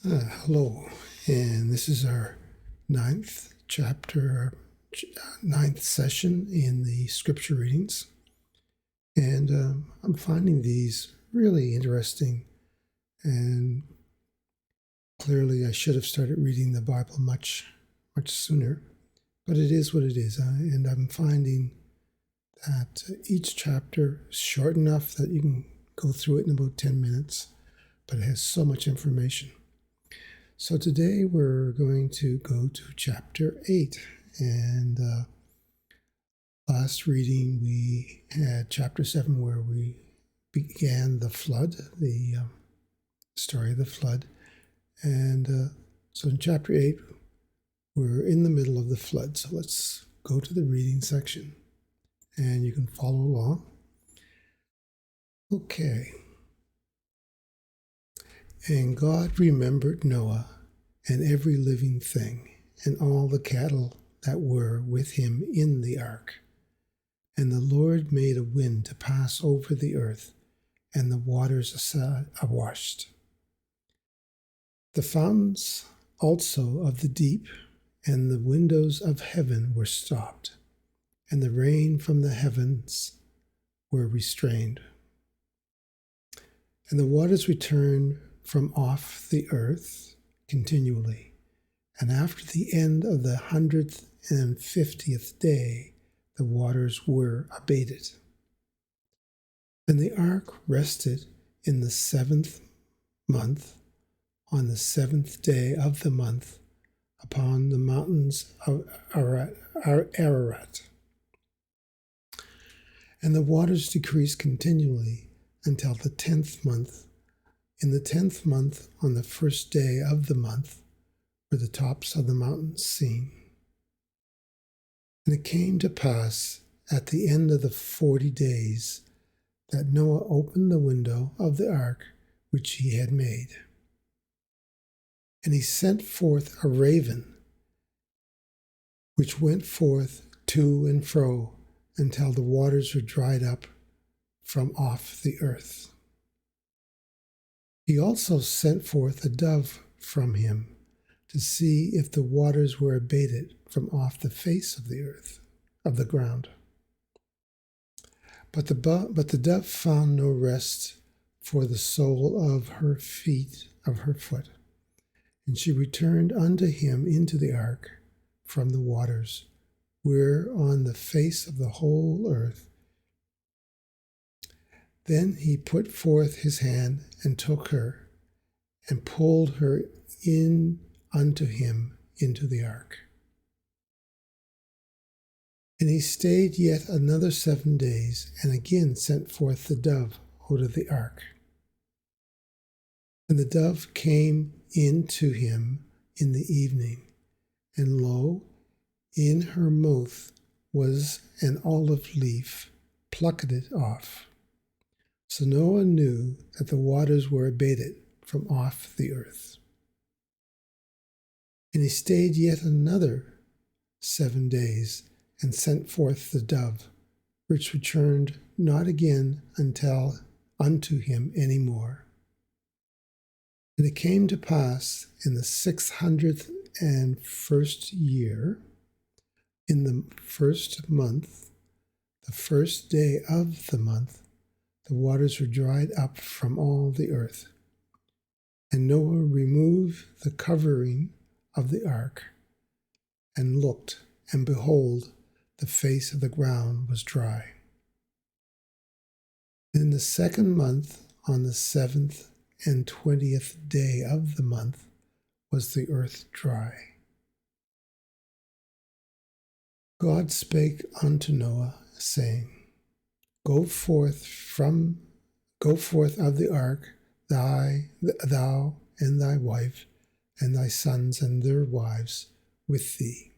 Hello, and this is our ninth chapter, ninth session in the scripture readings. And I'm finding these really interesting, and clearly I should have started reading the Bible much sooner, but it is what it is. And I'm finding that each chapter is short enough that you can go through it in about 10 minutes, but it has so much information. So today we're going to go to chapter 8, and last reading we had chapter 7 where we began the flood, the story of the flood, and so in chapter 8 we're in the middle of the flood. So let's go to the reading section, and you can follow along. Okay. And God remembered Noah and every living thing, and all the cattle that were with him in the ark. And the Lord made a wind to pass over the earth, and the waters washed. The fountains also of the deep and the windows of heaven were stopped, and the rain from the heavens were restrained. And the waters returned from off the earth continually. And after the end of the 150th day, the waters were abated. And the ark rested in the 7th month, on the 7th day of the month, upon the mountains of Ararat. And the waters decreased continually until the 10th month. In the 10th month, on the first day of the month, were the tops of the mountains seen. And it came to pass at the end of the 40 days that Noah opened the window of the ark which he had made. And he sent forth a raven, which went forth to and fro until the waters were dried up from off the earth. He also sent forth a dove from him to see if the waters were abated from off the face of the earth, of the ground. But the dove found no rest for the sole of her foot. And she returned unto him into the ark from the waters, where on the face of the whole earth. Then he put forth his hand and took her, and pulled her in unto him into the ark. And he stayed yet another 7 days, and again sent forth the dove out of the ark. And the dove came in to him in the evening, and lo, in her mouth was an olive leaf, plucked it off. So Noah knew that the waters were abated from off the earth. And he stayed yet another 7 days, and sent forth the dove, which returned not again unto him any more. And it came to pass in the 601st year, in the 1st month, the 1st day of the month, the waters were dried up from all the earth. And Noah removed the covering of the ark, and looked, and behold, the face of the ground was dry. In the 2nd month, on the 7th and 20th day of the month, was the earth dry. God spake unto Noah, saying, Go forth of the ark, thou and thy wife, and thy sons and their wives with thee.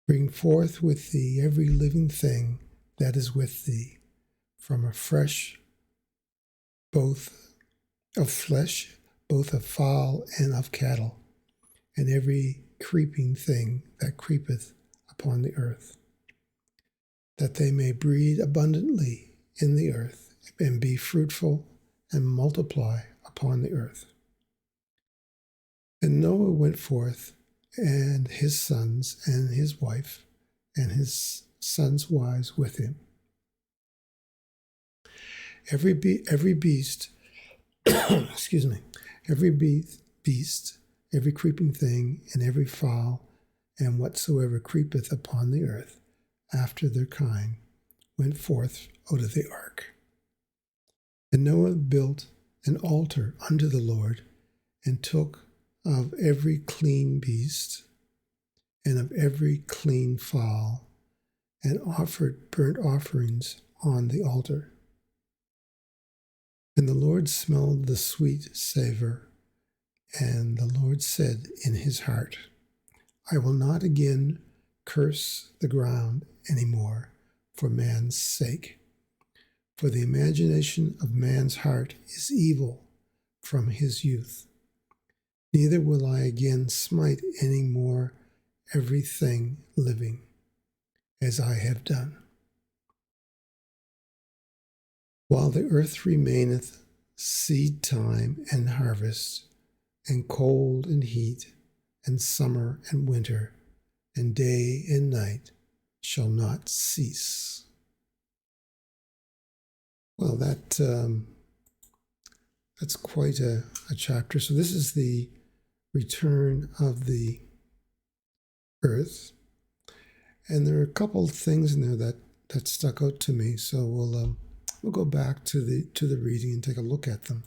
Bring forth with thee every living thing that is with thee, from a fresh, both of flesh, both of fowl and of cattle, and every creeping thing that creepeth upon the earth, that they may breed abundantly in the earth, and be fruitful, and multiply upon the earth. And Noah went forth, and his sons, and his wife, and his sons' wives with him. Every beast, excuse me, every beast, every creeping thing, and every fowl, and whatsoever creepeth upon the earth, after their kind, went forth out of the ark. And Noah built an altar unto the Lord, and took of every clean beast, and of every clean fowl, and offered burnt offerings on the altar. And the Lord smelled the sweet savour, and the Lord said in his heart, I will not again curse the ground any more for man's sake. For the imagination of man's heart is evil from his youth. Neither will I again smite any more everything living, as I have done. While the earth remaineth, seed time and harvest, and cold and heat, and summer and winter, and day and night shall not cease. Well, that's quite a chapter. So this is the return of the earth, and there are a couple of things in there that stuck out to me. So we'll go back to the reading and take a look at them.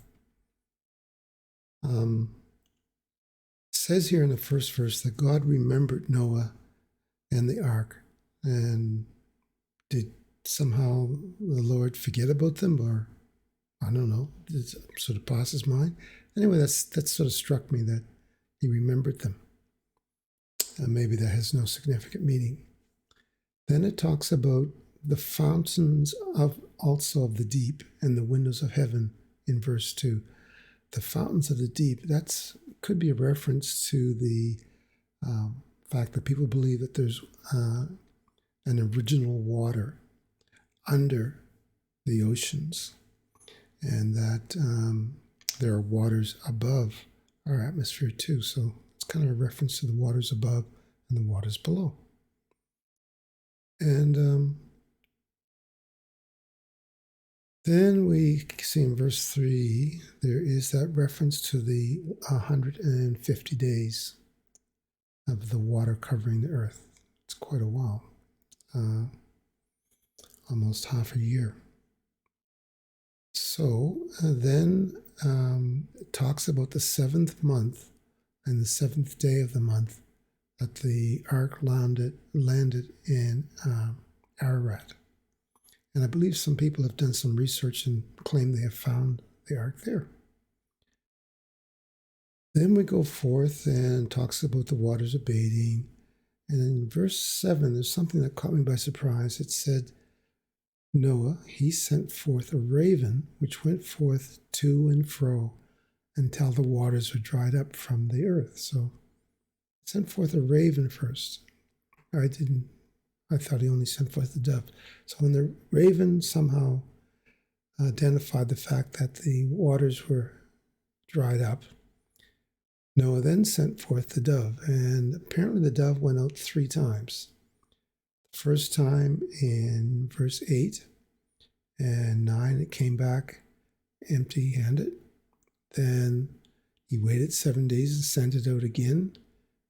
It says here in the first verse that God remembered Noah and the ark, and did somehow the Lord forget about them, or I don't know, it sort of passed his mind. Anyway, that sort of struck me that he remembered them. Maybe that has no significant meaning. Then it talks about the fountains of the deep and the windows of heaven in verse 2. The fountains of the deep, that could be a reference to the fact that people believe that there's an original water under the oceans, and that there are waters above our atmosphere too. So it's kind of a reference to the waters above and the waters below. And then we see in verse 3, there is that reference to the 150 days of the water covering the earth. It's quite a while, almost half a year. So then it talks about the seventh month and the seventh day of the month that the ark landed in Ararat. And I believe some people have done some research and claim they have found the ark there. Then we go forth and talks about the waters abating. And in verse 7, there's something that caught me by surprise. It said, Noah, he sent forth a raven, which went forth to and fro until the waters were dried up from the earth. So he sent forth a raven first. I thought he only sent forth the dove. So when the raven somehow identified the fact that the waters were dried up, Noah then sent forth the dove. And apparently the dove went out 3 times. The first time in verse 8 and 9, it came back empty-handed. Then he waited 7 days and sent it out again.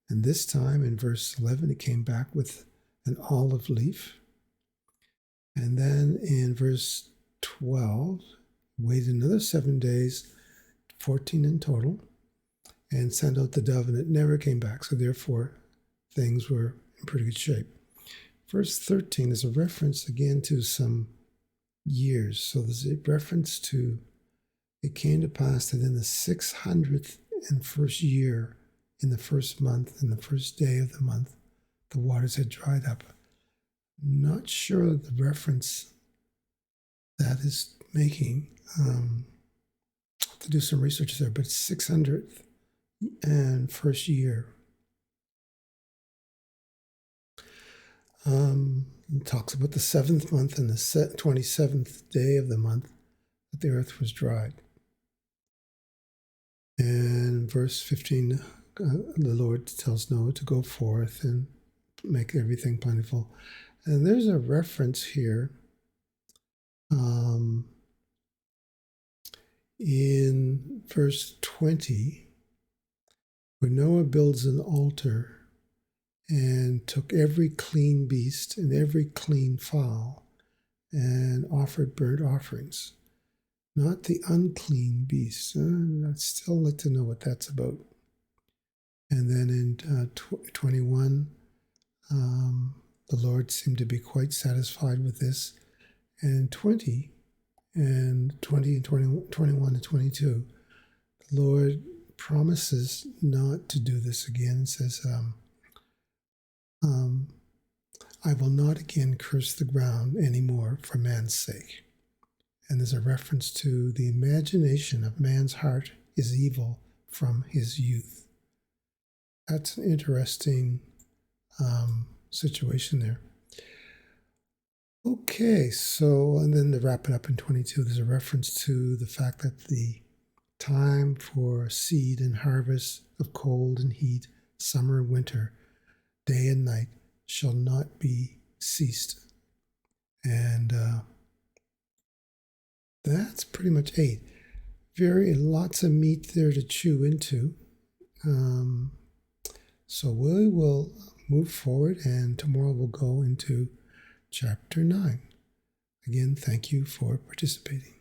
And this time in verse 11, it came back with an olive leaf. And then in verse 12, waited another 7 days, 14 in total, and sent out the dove, and it never came back. So therefore, things were in pretty good shape. Verse 13 is a reference again to some years. So there's a reference to, it came to pass that in the 601st year, in the first month, in the first day of the month, the waters had dried up. Not sure of the reference that is making. To do some research there, but it's 601st year. It talks about the 7th month and the 27th day of the month that the earth was dried. And verse 15 the Lord tells Noah to go forth and make everything plentiful. And there's a reference here in verse 20 where Noah builds an altar and took every clean beast and every clean fowl and offered burnt offerings. Not the unclean beasts. I'd still like to know what that's about. And then in 21, the Lord seemed to be quite satisfied with this. And 20 and 21 and 22, the Lord promises not to do this again and says, I will not again curse the ground anymore for man's sake. And there's a reference to the imagination of man's heart is evil from his youth. That's an interesting situation there. Okay, so, and then to wrap it up in 22, there's a reference to the fact that the time for seed and harvest of cold and heat, summer and winter, day and night, shall not be ceased. And that's pretty much 8. Lots of meat there to chew into. So we will move forward, and tomorrow we'll go into chapter 9. Again, thank you for participating.